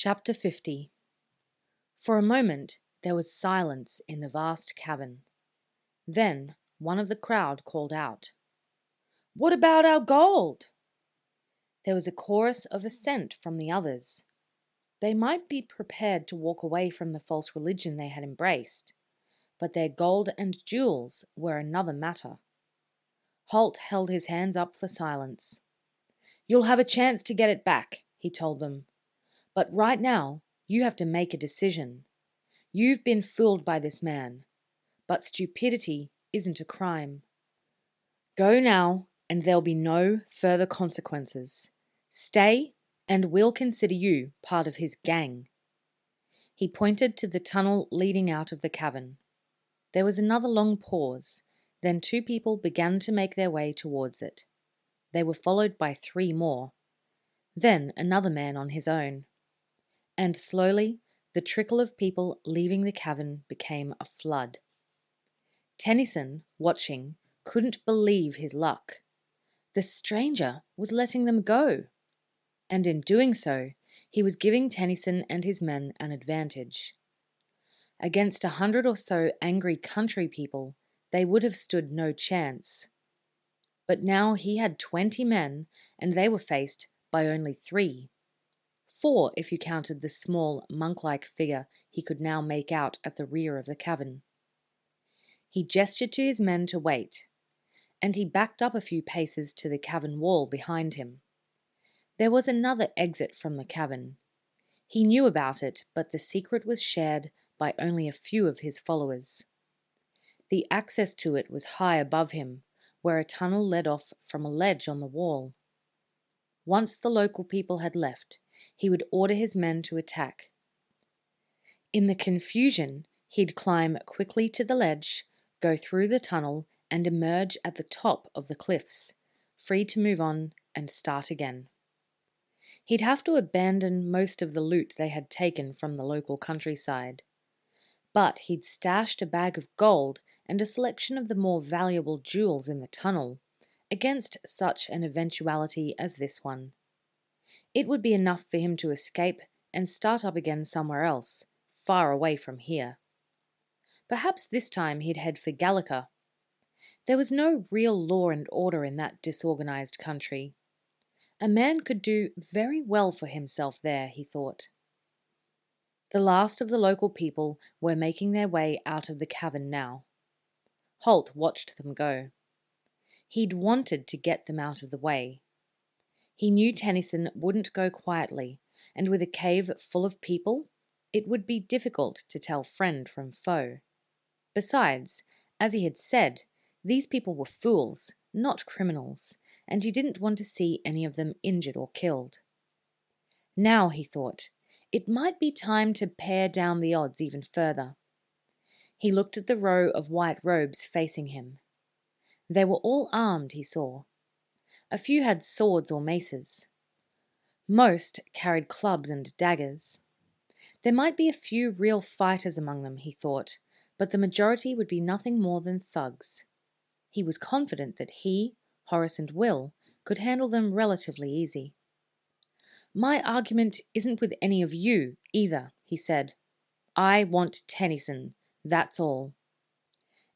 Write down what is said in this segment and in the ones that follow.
Chapter 50. For a moment there was silence in the vast cavern. Then one of the crowd called out, "What about our gold?" There was a chorus of assent from the others. They might be prepared to walk away from the false religion they had embraced, but their gold and jewels were another matter. Halt held his hands up for silence. "You'll have a chance to get it back," he told them. "But right now, you have to make a decision. You've been fooled by this man, but stupidity isn't a crime. Go now, and there'll be no further consequences. Stay, and we'll consider you part of his gang." He pointed to the tunnel leading out of the cavern. There was another long pause, then two people began to make their way towards it. They were followed by three more, then another man on his own. And slowly, the trickle of people leaving the cavern became a flood. Tennyson, watching, couldn't believe his luck. The stranger was letting them go. And in doing so, he was giving Tennyson and his men an advantage. Against 100 or so angry country people, they would have stood no chance. But now he had 20 men, and they were faced by only 3. 4 if you counted the small, monk-like figure he could now make out at the rear of the cavern. He gestured to his men to wait, and he backed up a few paces to the cavern wall behind him. There was another exit from the cavern. He knew about it, but the secret was shared by only a few of his followers. The access to it was high above him, where a tunnel led off from a ledge on the wall. Once the local people had left, he would order his men to attack. In the confusion, he'd climb quickly to the ledge, go through the tunnel, and emerge at the top of the cliffs, free to move on and start again. He'd have to abandon most of the loot they had taken from the local countryside. But he'd stashed a bag of gold and a selection of the more valuable jewels in the tunnel, against such an eventuality as this one. It would be enough for him to escape and start up again somewhere else, far away from here. Perhaps this time he'd head for Gallica. There was no real law and order in that disorganized country. A man could do very well for himself there, he thought. The last of the local people were making their way out of the cavern now. Halt watched them go. He'd wanted to get them out of the way. He knew Tennyson wouldn't go quietly, and with a cave full of people, it would be difficult to tell friend from foe. Besides, as he had said, these people were fools, not criminals, and he didn't want to see any of them injured or killed. Now, he thought, it might be time to pare down the odds even further. He looked at the row of white robes facing him. They were all armed, he saw. A few had swords or maces. Most carried clubs and daggers. There might be a few real fighters among them, he thought, but the majority would be nothing more than thugs. He was confident that he, Horace and Will, could handle them relatively easy. "My argument isn't with any of you, either," he said. "I want Tennyson, that's all.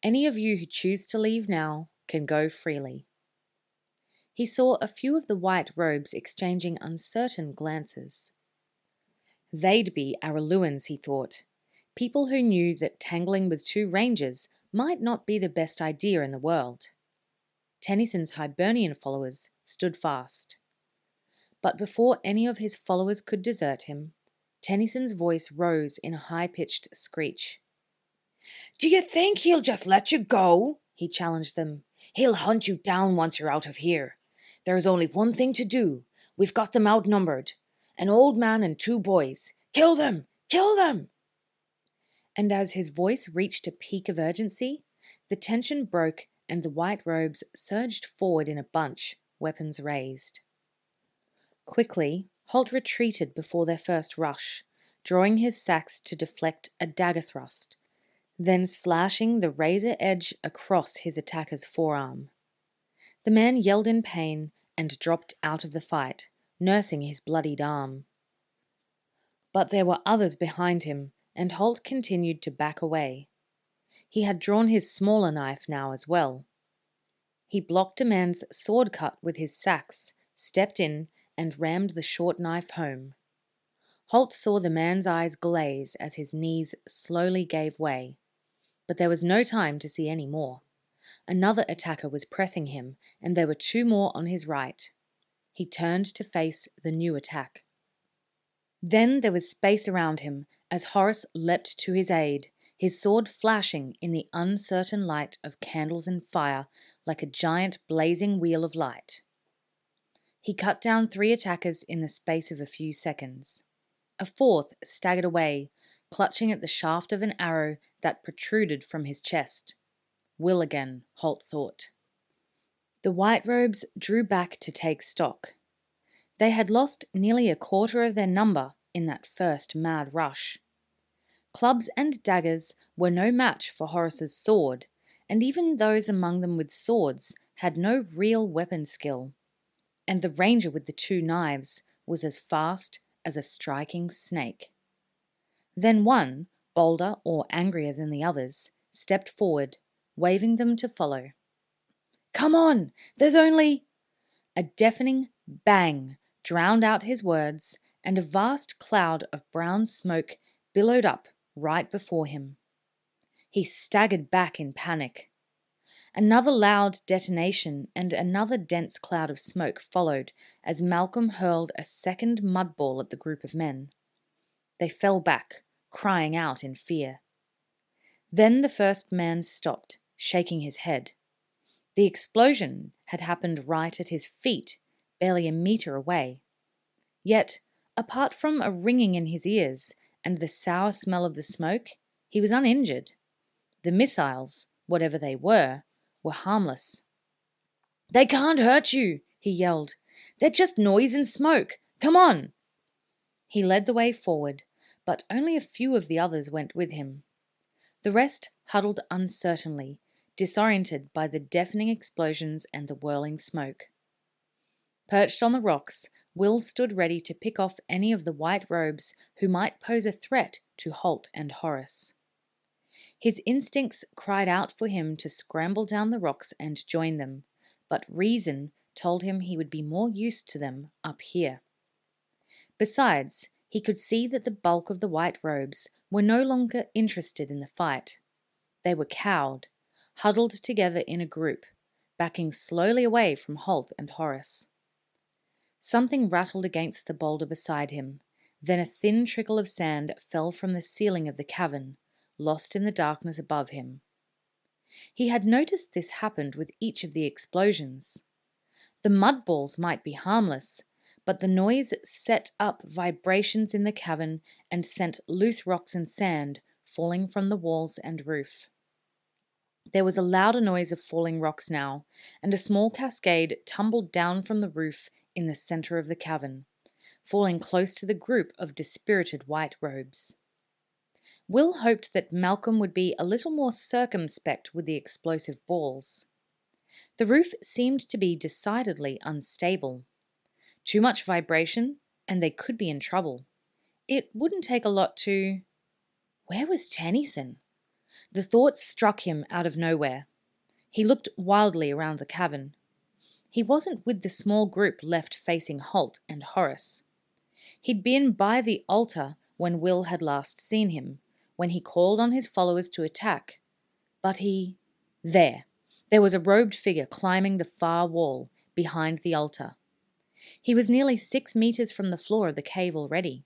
Any of you who choose to leave now can go freely." He saw a few of the white robes exchanging uncertain glances. They'd be Araluen, he thought, people who knew that tangling with 2 rangers might not be the best idea in the world. Tennyson's Hibernian followers stood fast. But before any of his followers could desert him, Tennyson's voice rose in a high-pitched screech. "Do you think he'll just let you go?" he challenged them. "He'll hunt you down once you're out of here. There is only one thing to do. We've got them outnumbered. An old man and 2 boys. Kill them! Kill them!" And as his voice reached a peak of urgency, the tension broke and the white robes surged forward in a bunch, weapons raised. Quickly, Halt retreated before their first rush, drawing his sax to deflect a dagger thrust, then slashing the razor edge across his attacker's forearm. The man yelled in pain and dropped out of the fight, nursing his bloodied arm. But there were others behind him, and Halt continued to back away. He had drawn his smaller knife now as well. He blocked a man's sword cut with his sax, stepped in, and rammed the short knife home. Halt saw the man's eyes glaze as his knees slowly gave way. But there was no time to see any more. Another attacker was pressing him, and there were two more on his right. He turned to face the new attack. Then there was space around him as Horace leapt to his aid, his sword flashing in the uncertain light of candles and fire like a giant blazing wheel of light. He cut down 3 attackers in the space of a few seconds. A fourth staggered away, clutching at the shaft of an arrow that protruded from his chest. Will again, Halt thought. The white robes drew back to take stock. They had lost nearly a quarter of their number in that first mad rush. Clubs and daggers were no match for Horace's sword, and even those among them with swords had no real weapon skill. And the ranger with the 2 knives was as fast as a striking snake. Then one, bolder or angrier than the others, stepped forward, waving them to follow. "Come on! There's only—" A deafening bang drowned out his words, and a vast cloud of brown smoke billowed up right before him. He staggered back in panic. Another loud detonation and another dense cloud of smoke followed as Malcolm hurled a second mud ball at the group of men. They fell back, crying out in fear. Then the first man stopped, shaking his head. The explosion had happened right at his feet, barely a meter away. Yet, apart from a ringing in his ears and the sour smell of the smoke, he was uninjured. The missiles, whatever they were harmless. "They can't hurt you," he yelled. "They're just noise and smoke. Come on!" He led the way forward, but only a few of the others went with him. The rest huddled uncertainly, disoriented by the deafening explosions and the whirling smoke. Perched on the rocks, Will stood ready to pick off any of the white robes who might pose a threat to Halt and Horace. His instincts cried out for him to scramble down the rocks and join them, but reason told him he would be more used to them up here. Besides, he could see that the bulk of the white robes were no longer interested in the fight. They were cowed, huddled together in a group, backing slowly away from Halt and Horace. Something rattled against the boulder beside him, then a thin trickle of sand fell from the ceiling of the cavern, lost in the darkness above him. He had noticed this happened with each of the explosions. The mud balls might be harmless, but the noise set up vibrations in the cavern and sent loose rocks and sand falling from the walls and roof. There was a louder noise of falling rocks now, and a small cascade tumbled down from the roof in the center of the cavern, falling close to the group of dispirited white robes. Will hoped that Malcolm would be a little more circumspect with the explosive balls. The roof seemed to be decidedly unstable. Too much vibration, and they could be in trouble. It wouldn't take a lot to— Where was Tennyson? The thought struck him out of nowhere. He looked wildly around the cavern. He wasn't with the small group left facing Halt and Horace. He'd been by the altar when Will had last seen him, when he called on his followers to attack. But there was a robed figure climbing the far wall behind the altar. He was nearly 6 meters from the floor of the cave already.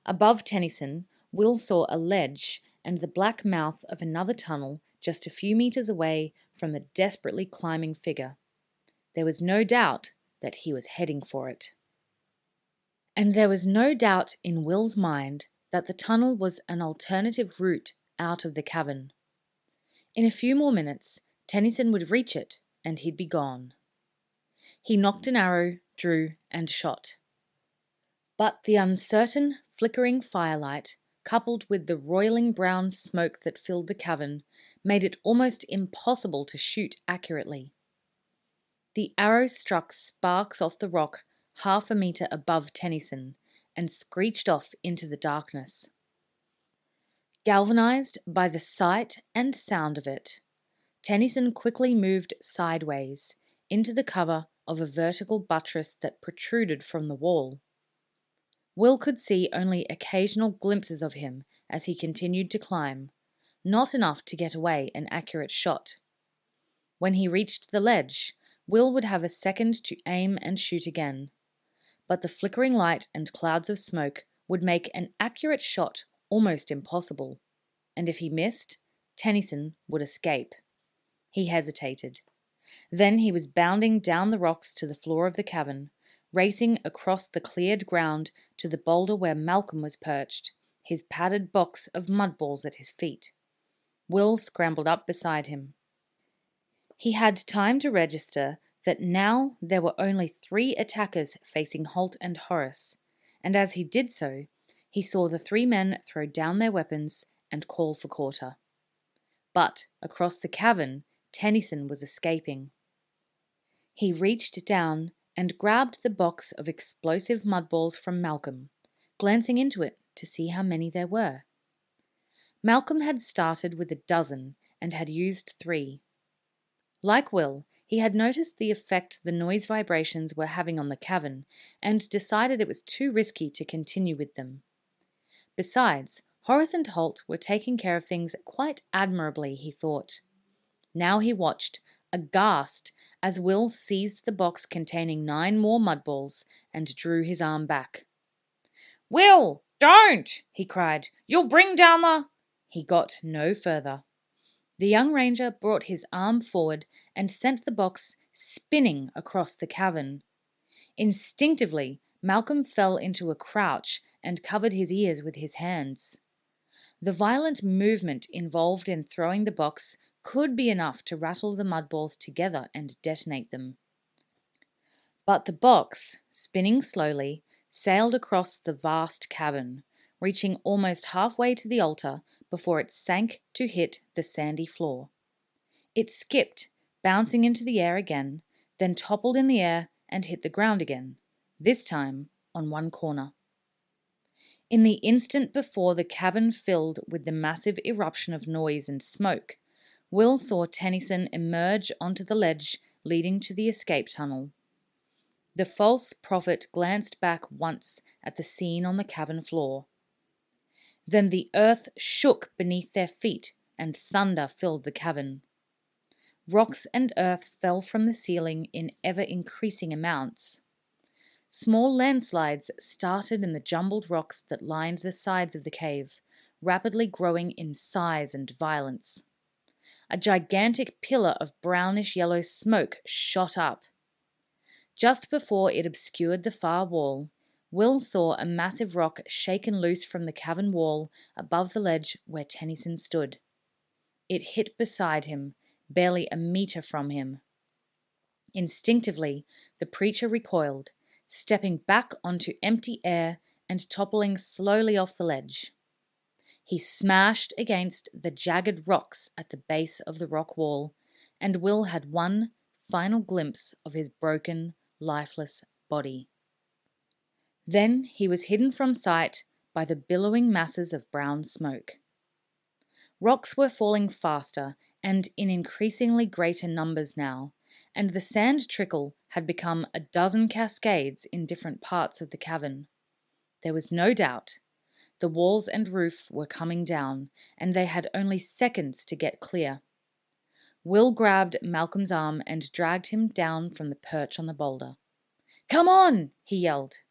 Above Tennyson, Will saw a ledge and the black mouth of another tunnel just a few meters away from the desperately climbing figure. There was no doubt that he was heading for it. And there was no doubt in Will's mind that the tunnel was an alternative route out of the cavern. In a few more minutes, Tennyson would reach it, and he'd be gone. He nocked an arrow, drew, and shot. But the uncertain, flickering firelight, coupled with the roiling brown smoke that filled the cavern, made it almost impossible to shoot accurately. The arrow struck sparks off the rock 1/2 meter above Tennyson, and screeched off into the darkness. Galvanized by the sight and sound of it, Tennyson quickly moved sideways into the cover of a vertical buttress that protruded from the wall. Will could see only occasional glimpses of him as he continued to climb, not enough to get away an accurate shot. When he reached the ledge, Will would have a second to aim and shoot again, but the flickering light and clouds of smoke would make an accurate shot almost impossible, and if he missed, Tennyson would escape. He hesitated. Then he was bounding down the rocks to the floor of the cavern, racing across the cleared ground to the boulder where Malcolm was perched, his padded box of mud balls at his feet. Will scrambled up beside him. He had time to register that now there were only 3 attackers facing Halt and Horace, and as he did so, he saw the 3 men throw down their weapons and call for quarter. But across the cavern, Tennyson was escaping. He reached down and grabbed the box of explosive mud balls from Malcolm, glancing into it to see how many there were. Malcolm had started with 12 and had used 3. Like Will, he had noticed the effect the noise vibrations were having on the cavern and decided it was too risky to continue with them. Besides, Horace and Halt were taking care of things quite admirably, he thought. Now he watched, aghast, as Will seized the box containing 9 more mud balls and drew his arm back. "Will, don't!" he cried. "You'll bring down the—" He got no further. The young ranger brought his arm forward and sent the box spinning across the cavern. Instinctively, Malcolm fell into a crouch and covered his ears with his hands. The violent movement involved in throwing the box could be enough to rattle the mud balls together and detonate them. But the box, spinning slowly, sailed across the vast cavern, reaching almost halfway to the altar before it sank to hit the sandy floor. It skipped, bouncing into the air again, then toppled in the air and hit the ground again, this time on one corner. In the instant before the cavern filled with the massive eruption of noise and smoke, Will saw Tennyson emerge onto the ledge leading to the escape tunnel. The false prophet glanced back once at the scene on the cavern floor. Then the earth shook beneath their feet and thunder filled the cavern. Rocks and earth fell from the ceiling in ever-increasing amounts. Small landslides started in the jumbled rocks that lined the sides of the cave, rapidly growing in size and violence. A gigantic pillar of brownish-yellow smoke shot up. Just before it obscured the far wall, Will saw a massive rock shaken loose from the cavern wall above the ledge where Tennyson stood. It hit beside him, barely a meter from him. Instinctively, the preacher recoiled, stepping back onto empty air and toppling slowly off the ledge. He smashed against the jagged rocks at the base of the rock wall, and Will had one final glimpse of his broken, lifeless body. Then he was hidden from sight by the billowing masses of brown smoke. Rocks were falling faster and in increasingly greater numbers now, and the sand trickle had become 12 cascades in different parts of the cavern. There was no doubt. The walls and roof were coming down, and they had only seconds to get clear. Will grabbed Malcolm's arm and dragged him down from the perch on the boulder. "Come on!" he yelled.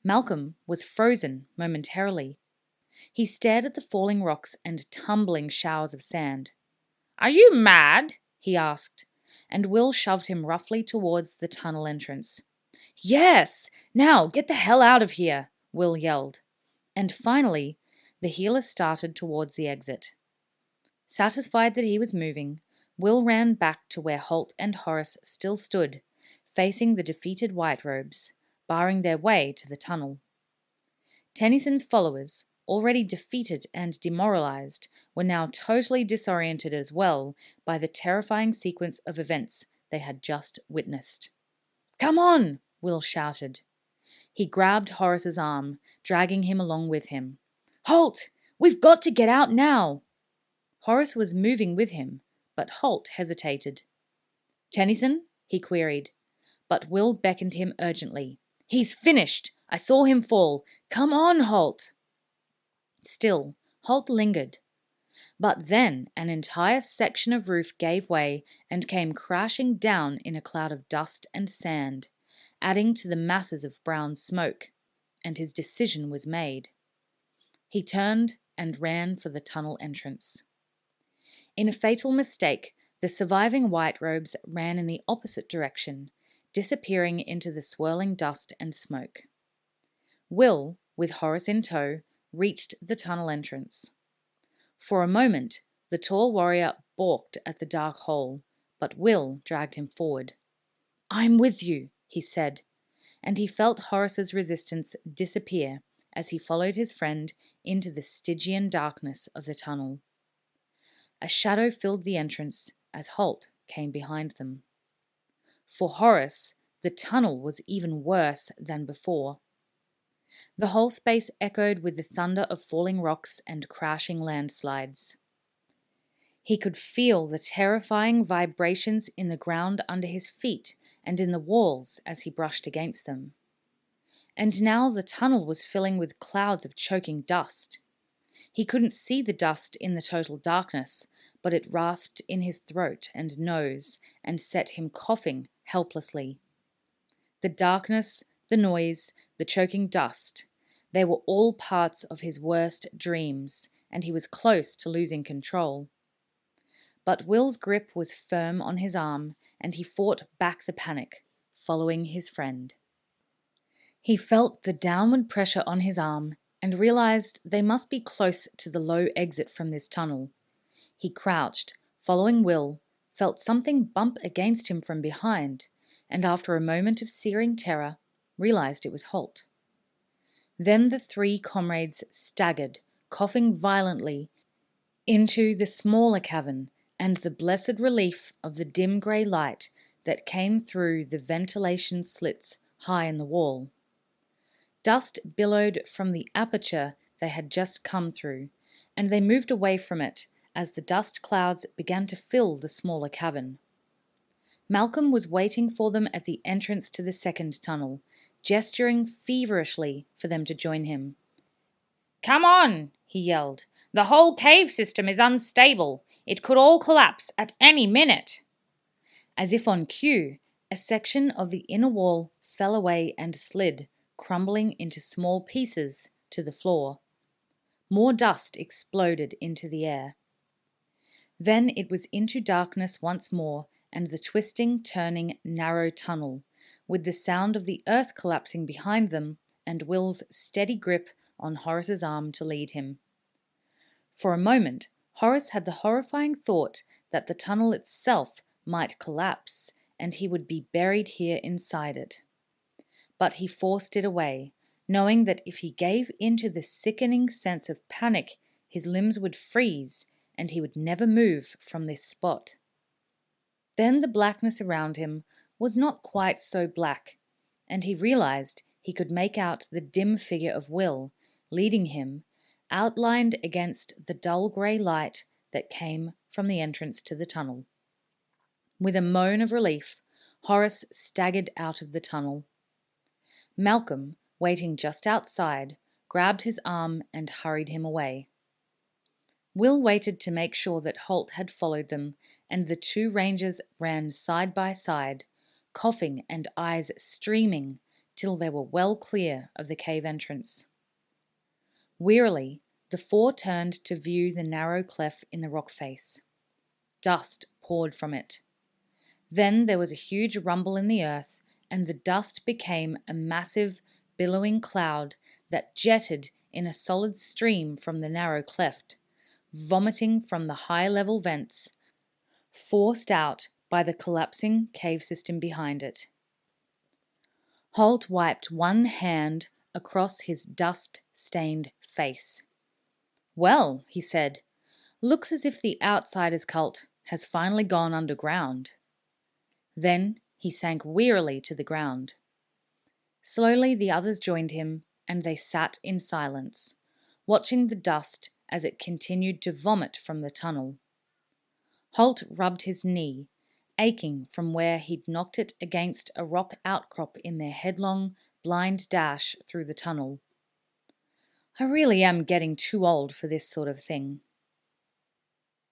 Malcolm was frozen momentarily. He stared at the falling rocks and tumbling showers of sand. "Are you mad?" he asked, and Will shoved him roughly towards the tunnel entrance. "Yes! Now, get the hell out of here!" Will yelled. And finally, the healer started towards the exit. Satisfied that he was moving, Will ran back to where Halt and Horace still stood, facing the defeated white robes, barring their way to the tunnel. Tennyson's followers, already defeated and demoralized, were now totally disoriented as well by the terrifying sequence of events they had just witnessed. "Come on!" Will shouted. He grabbed Horace's arm, dragging him along with him. "Halt! We've got to get out now!" Horace was moving with him, but Halt hesitated. "Tennyson?" he queried, but Will beckoned him urgently. "He's finished! I saw him fall! Come on, Halt!" Still, Halt lingered. But then an entire section of roof gave way and came crashing down in a cloud of dust and sand, adding to the masses of brown smoke, and his decision was made. He turned and ran for the tunnel entrance. In a fatal mistake, the surviving white robes ran in the opposite direction, disappearing into the swirling dust and smoke. Will, with Horace in tow, reached the tunnel entrance. For a moment, the tall warrior balked at the dark hole, but Will dragged him forward. "I'm with you," he said, and he felt Horace's resistance disappear as he followed his friend into the Stygian darkness of the tunnel. A shadow filled the entrance as Halt came behind them. For Horace, the tunnel was even worse than before. The whole space echoed with the thunder of falling rocks and crashing landslides. He could feel the terrifying vibrations in the ground under his feet and in the walls as he brushed against them. And now the tunnel was filling with clouds of choking dust. He couldn't see the dust in the total darkness, but it rasped in his throat and nose and set him coughing helplessly. The darkness, the noise, the choking dust, they were all parts of his worst dreams, and he was close to losing control. But Will's grip was firm on his arm, and he fought back the panic, following his friend. He felt the downward pressure on his arm and realized they must be close to the low exit from this tunnel. He crouched, following Will, felt something bump against him from behind, and after a moment of searing terror, realized it was Halt. Then the three comrades staggered, coughing violently, into the smaller cavern and the blessed relief of the dim grey light that came through the ventilation slits high in the wall. Dust billowed from the aperture they had just come through, and they moved away from it as the dust clouds began to fill the smaller cavern. Malcolm was waiting for them at the entrance to the second tunnel, gesturing feverishly for them to join him. "Come on," he yelled. "The whole cave system is unstable. It could all collapse at any minute." As if on cue, a section of the inner wall fell away and slid, crumbling into small pieces to the floor. More dust exploded into the air. Then it was into darkness once more and the twisting, turning, narrow tunnel, with the sound of the earth collapsing behind them and Will's steady grip on Horace's arm to lead him. For a moment, Horace had the horrifying thought that the tunnel itself might collapse and he would be buried here inside it. But he forced it away, knowing that if he gave in to the sickening sense of panic, his limbs would freeze and he would never move from this spot. Then the blackness around him was not quite so black, and he realized he could make out the dim figure of Will, leading him, outlined against the dull grey light that came from the entrance to the tunnel. With a moan of relief, Horace staggered out of the tunnel. Malcolm, waiting just outside, grabbed his arm and hurried him away. Will waited to make sure that Halt had followed them, and the two rangers ran side by side, coughing and eyes streaming, till they were well clear of the cave entrance. Wearily, the four turned to view the narrow cleft in the rock face. Dust poured from it. Then there was a huge rumble in the earth, and the dust became a massive, billowing cloud that jetted in a solid stream from the narrow cleft, vomiting from the high-level vents, forced out by the collapsing cave system behind it. Halt wiped one hand across his dust-stained face. "Well," he said, "looks as if the Outsiders cult has finally gone underground." Then he sank wearily to the ground. Slowly the others joined him, and they sat in silence, watching the dust as it continued to vomit from the tunnel. Halt rubbed his knee, aching from where he'd knocked it against a rock outcrop in their headlong, blind dash through the tunnel. I really am getting too old for this sort of thing,